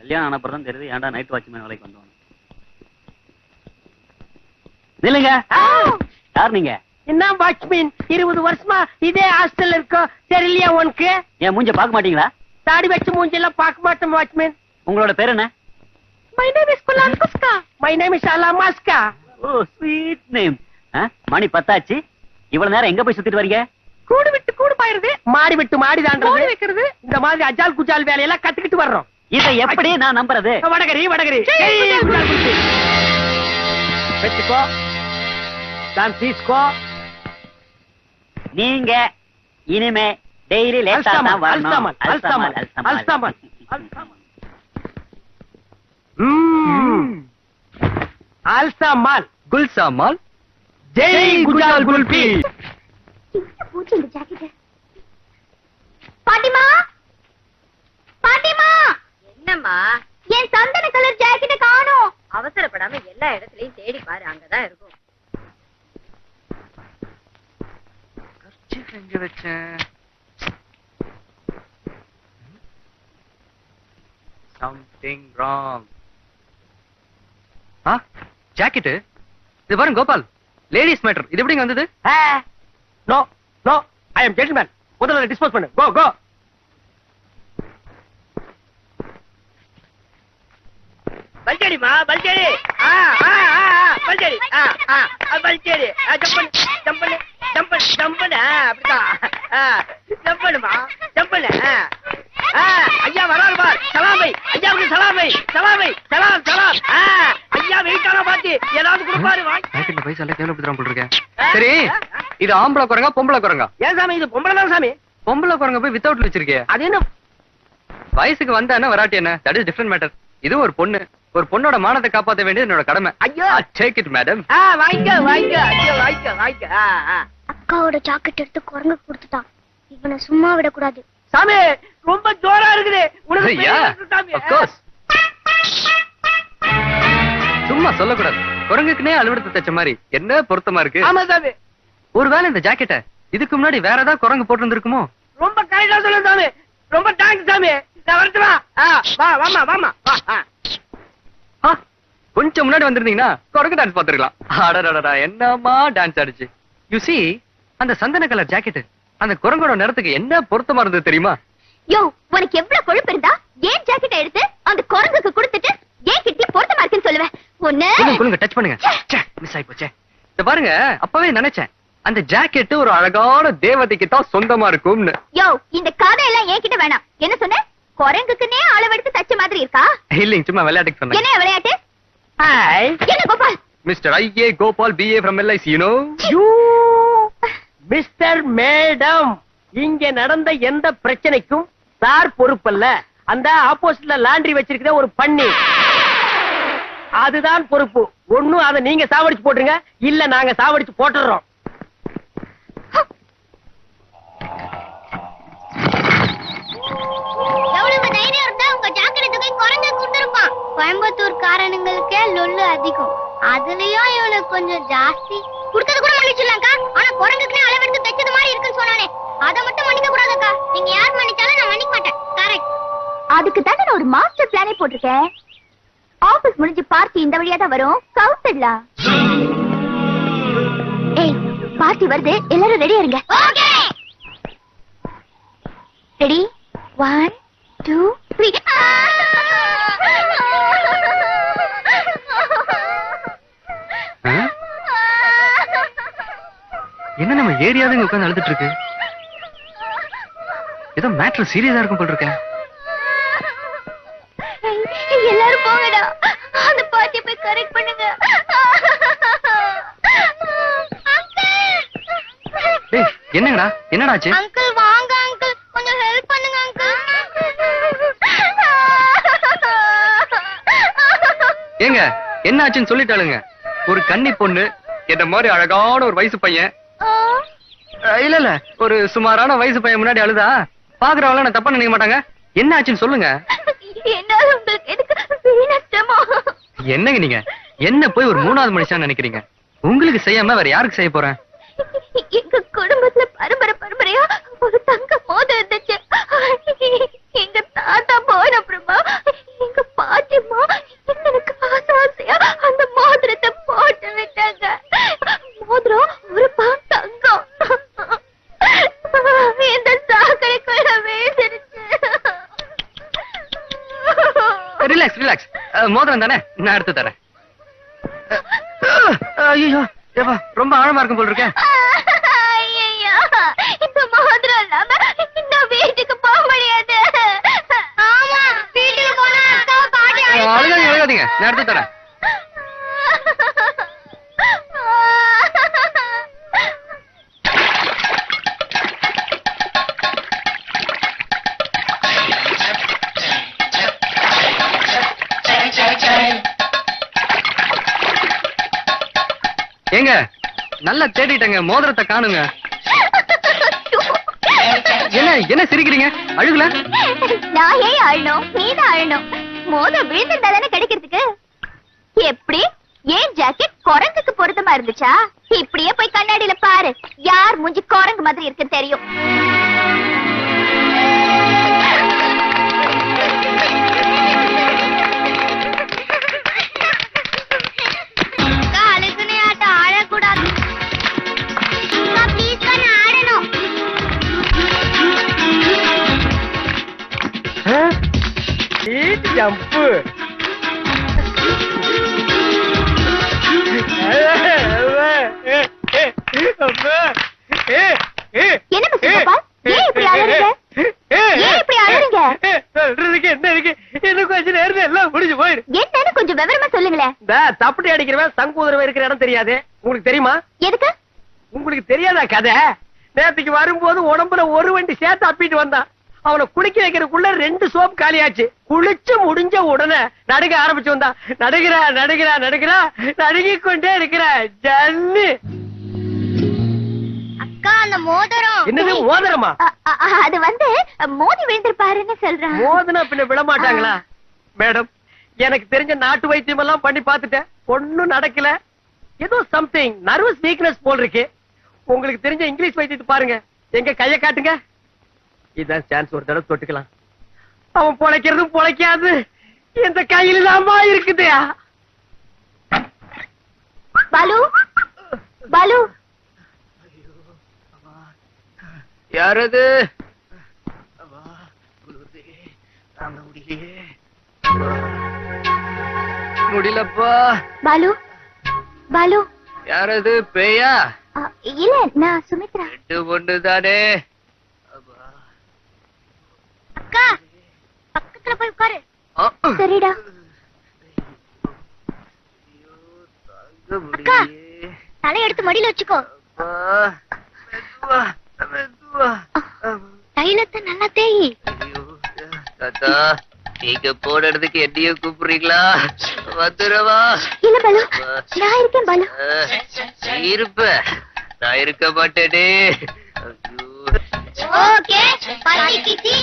கல்யாணம் ஆனப்புறம் தெரியுது ஏன்டா நைட் வாட்ச்மேன் வேலைக்கு வந்தோம். நில்லுங்க. யார் நீங்க? என்ன வாட்ச்மேன் 20 வருஷமா இதே ஹாஸ்டல்ல இருக்கோம், தெரியலையா உனக்கு? என் மூஞ்ச பாக்க மாட்டீங்களா? தாடி வச்சு மூஞ்செல்லாம் பார்க்க மாட்டோம் வாட்ச்மேன். உங்களோட பேர் என்ன? மை நேம் இஸ் குலான்குஸ்கா. மை நேம் இஸ் அலாமாஸ்கா. Oh sweet name. மணி 10 ஆச்சு. இவ்வளவு நேரம் எங்க போய் சுத்திட்டு வரீங்க? கூடு விட்டு கூடு பாயிருது, மாடி விட்டு மாடி தாண்டறது வைக்கிறது, இந்த மாதிரி அஜால் குஜால் வேலையெல்லாம் கத்துக்கிட்டு வர்றோம். இதை எப்படி நான் நம்புறது? வடகரி வடகரி வெச்சுக்கோ, தான் தீஸ்கோ. நீங்க இனிமே டெய்லி லேட்டா தான் வரணும். அல்சாமல் அல்சாமல் குல்சாமால் ஜெய் குஜால் குல்பி. பாட்டிமா, பாட்டிமா. என்னம்மா? என் சந்தன கலர் ஜாக்கெட்டை காணோம். அவசரப்படாம எல்லா இடத்துலயும் தேடி பாரு, அங்கதான் இருக்கும். எங்க வச்சேன்? Something wrong. ஜாக்கெட் இது பாருங்க கோபால், லேடிஸ் மேட்டர். இது எப்படிங்க வந்தது? No no, I am gentleman. முதல்ல டிஸ்போஸ் பண்ணு. கோ கோ. பல்ஜேடிமா பல்ஜேடி. பல்ஜேடி பல்ஜேடி. ஜம்பன் ஜம்பன் ஜம்பன் அப்படிதான். ஜம்பனுமா ஜம்பன். ஐயா வராரு பார். சலாமை ஐயாவுக்கு, சலாமை சலாமை சலாம் சலாம். ஐயா வெயிட்டான பாத்தி ஏதாவது கொடுப்பாரு. ஜாக்கெட்ல பைசா எல்லாம் கேவலப்படுறான் போல இருக்கேன். சரி, இது ஆம்பளை குரங்கா பொம்பளை குரங்கா? ஏன் சாமி இது பொம்பளை தான் சாமி. பொம்பளை குரங்க போய் வித்தவுட்ல வச்சிருக்கே, அது என்ன? வயசுக்கு வந்தா என்ன வராட்டி என்ன, தட் இஸ் டிஃபரண்ட் மேட்டர். இது ஒரு பொண்ணு, ஒரு பொண்ணோட மானத்தை காப்பாற்ற வேண்டியது என்னோட கடமை. ஐயோ டேக் இட் மேடம். வாங்க வாங்க. ஐயோ வாங்க வாங்க. அக்காவோட ஜாக்கெட் எடுத்து குரங்கு கொடுத்துட்டான். இவனை சும்மா விடக்கூடாது. சாமி ரொம்ப ஜோரா இருக்குது. சும்மா சொல்லக்கூடாது. குரங்குக்குனே அலுவலகத்தை தச்ச மாதிரி என்ன பொருத்தமா இருக்கு. ஆமா சாமி. ஒருவேளை இந்த ஜாக்கெட்டை இதுக்கு முன்னாடி வேற ஏதாவது குரங்கு போட்டு இருந்திருக்குமோ? ரொம்ப கரெக்டா சொல்லுங்க சாமி. ரொம்ப தேங்க்ஸ் சாமி. நான் வரட்டுமா? வா வாமா வாமா வா. கொஞ்சம் முன்னாடி வந்திருந்தீங்கன்னா குரங்கு டான்ஸ் பாத்துருக்கலாம். அடடடா என்னமா டான்ஸ் ஆடிச்சு. யூ see, அந்த சந்தன கலர் ஜாக்கெட் அந்த குரங்கோட நிறத்துக்கு என்ன பொருத்தமா இருந்தது தெரியுமா? யோ, உனக்கு எவ்வளவு கொழுப்பு இருந்தா ஏன் ஜாக்கெட்டை எடுத்து அந்த குரங்குக்கு கொடுத்துட்டு ஏன் கிட்டி பொருத்தமா இருக்குன்னு சொல்லுவேன். ஒண்ணு டச் பண்ணுங்க. மிஸ் ஆயி போச்சே. இத பாருங்க, அப்பவே நினைச்சேன் அந்த ஜாக்கெட் ஒரு அழகான தேவதைக்கு தான் சொந்தமா இருக்கும்னு. யோ, இந்த கதையெல்லாம் என்கிட்ட வேணாம். என்ன சொன்ன? குரங்குக்குனே அளவெடுத்து தச்ச மாதிரி இருக்கா? இல்லைங்க, சும்மா விளையாட்டுக்கு சொன்னேன். என்ன விளையாட்டு? என்ன Gopal? Mister IA Gopal BA from LIC. You know you mister madam, இங்க நடந்த எந்த பிரச்சனைக்கும் சார் பொறுப்பல்ல. அந்த ஆப்போசிட்ல லாண்டரி வச்சிருக்கிற ஒரு பண்ணி, அதுதான் பொறுப்பு. ஒண்ணும் அதை நீங்க சாவடிச்சு போட்டுருங்க, இல்ல நாங்க சாவடிச்சு போட்டுறோம். எவ்வளவு தைரியம் இருந்தா உங்க ஜாக்கெட் தூக்கி குரங்கு கொடுத்துருப்பான். கோயம்புத்தூர் காரணங்களுக்கே லொல்லு அதிகம், அதுலயும் இவனுக்கு கொஞ்சம் ஜாஸ்தி. கொடுத்தது கூட மன்னிச்சிடலாம்க்கா, ஆனா குரங்குக்குனே அளவெடுத்து தைச்சது மாதிரி இருக்குன்னு சொன்னானே, அதை மட்டும் மன்னிக்க கூடாதுக்கா. நீங்க யார் மன்னிச்சாலும் நான் மன்னிக்க மாட்டேன். கரெக்ட். அதுக்கு தானே நான் ஒரு மாஸ்டர் பிளானே போட்டிருக்கேன். ஆபீஸ் முடிஞ்சு பார்ட்டி இந்த வழியா தான் வரும், கவுத்தடலாம். ஏய், பார்ட்டி வருது, எல்லாரும் ரெடியா இருங்க. ரெடி? 1 2 3. என்ன நம்ம ஏரியாவே உட்கார்ந்து அழுதுட்டு இருக்கு. ஏதோ மேட்டர் சீரியஸா இருக்கும் போல இருக்கேன். எல்லாரும் போங்கடா, அந்த பார்ட்டி போய் கரெக்ட் பண்ணுங்க. டேய், என்னங்கடா என்னடாச்சு? அங்கிள் வாங்க அங்கிள், கொஞ்சம் ஹெல்ப் பண்ணுங்க அங்கிள். ஏங்க என்ன ஆச்சுன்னு சொல்லிட்டாளுங்க. ஒரு கன்னி பொண்ணு, என்ன மாதிரி அழகான ஒரு வயசு பையன், இல்ல இல்ல ஒரு சுமாரான வயசு பையன் முன்னாடி அழுதா பாக்குறவங்க நான் தப்பா நினைக்க மாட்டாங்க. என்ன ஆச்சுன்னு சொல்லுங்க. என்னால உங்களுக்கு எதுக்கு வீணாச்சமா? என்னங்க நீங்க என்ன போய் ஒரு மூணாவது மனுஷன் நினைக்கிறீங்க? உங்களுக்கு செய்யாம வேற யாருக்கு செய்ய போறேன்? எங்க குடும்பத்துல பரம்பரையா ஒரு தங்க மோதிரம் இருந்துச்சு. எங்க தாத்தா போன அப்புறமா எங்க ரிலாக்ஸ் ரிலாக்ஸ். மோதிரம் தானே, நான் எடுத்து தரேன். ஐயோ ரொம்ப ஆழமா இருக்கும் போல் இருக்கேன். ஐயையோ, இந்த மோதிரம் இல்லாம நான் வீட்டுக்கு போக முடியாது. ஆமா, வீட்டுக்கு போனா அக்காவை பாட்டி அழுகாதீங்க அழுகாதீங்க, நான் எடுத்து தரேன். ஏங்க நல்லா தேடிட்டேங்க, மோதிரத்தை காணுங்க. என்ன என்ன சிரிக்கிறீங்க? அழுகல? நான் ஏன் அழணும்? நீதான் அழணும். மோதிரம் விழுந்திருந்தா தானே கிடைக்கிறதுக்கு. எப்படி? ஏன் ஜாக்கெட் குரங்குக்கு பொருத்தமா இருந்துச்சா? இப்படியே போய் கண்ணாடியில பாரு, யார் மூஞ்சி குரங்கு மாதிரி இருக்குன்னு தெரியும். அழக்கூடாது. ஆடணும். ஜம்பு என்ன பசங்கப்பா? ஏன் இப்படி அழறீங்க? ஏன் இப்படி அழறீங்க? சொல்றதுக்கு என்ன இருக்கு? இன்னும் கொஞ்ச நேரம் எல்லாம் முடிஞ்சு போயிரு. என்னன்னு கொஞ்சம் விவரமா சொல்லுங்களேன். இந்த தப்பட்டி அடிக்கிறவன் சங்கூதரவன் இருக்கிற இடம் தெரியாது. உங்களுக்கு தெரியுமா? எதுக்கு? உங்களுக்கு தெரியாதா கதை? நேத்துக்கு வரும்போது உடம்புல ஒரு வண்டி சேர்த்து அப்பிட்டு வந்தான். அவனை குளிக்க வைக்கிறதுக்குள்ள 2 சோப் காலியாச்சு. குளிச்சு முடிஞ்ச உடனே நடுக ஆரம்பிச்சு வந்தான். நடுகிறா நடுகிறா நடுகிறா நடுங்கிக் கொண்டே இருக்கிற ஜன்னு. அக்கா, அந்த மோதிரம். என்னது மோதிரமா? அது வந்து மோதி விழுந்திருப்பாருன்னு சொல்றான். மோதினா பின்ன விட மாட்டாங்களா? மேடம், எனக்கு தெரிஞ்ச நாட்டு வைத்தியம் எல்லாம் பண்ணி பார்த்துட்டேன், ஒண்ணும் நடக்கல. ஏதோ சம்திங் நர்வஸ் வீக்னஸ் போல் இருக்கு. உங்களுக்கு தெரிஞ்ச இங்கிலீஷ் வைத்தியத்தை பாருங்க. எங்க கைய காட்டுங்க. இதான் சான்ஸ், ஒரு தடவை தொட்டுக்கலாம். அவன் பொழைக்கிறதும் பொழைக்காது இந்த கையில தாமா இருக்குது. பாலு, பாலு. யாரது? முடியலப்பா. பாலு, பாலு. யாரது? பேயா? இல்ல, நான் சுமித்ரா. 2 பொண்ணு தானே. அக்கா, பக்கத்துல போய் உட்காரு. சரிடா. அக்கா, தலை எடுத்து மடியில வச்சுக்கோ. தைலத்தை நல்லா தேயி. தாத்தா, நீங்க போடுறதுக்கு என்னையும் கூப்பிடுறீங்களா? வந்துடவா? இல்ல பாலு, நான் இருக்கேன் பாலு. இருப்ப, நான் இருக்க மாட்டேனே. ஓகே, பசி கிச்சி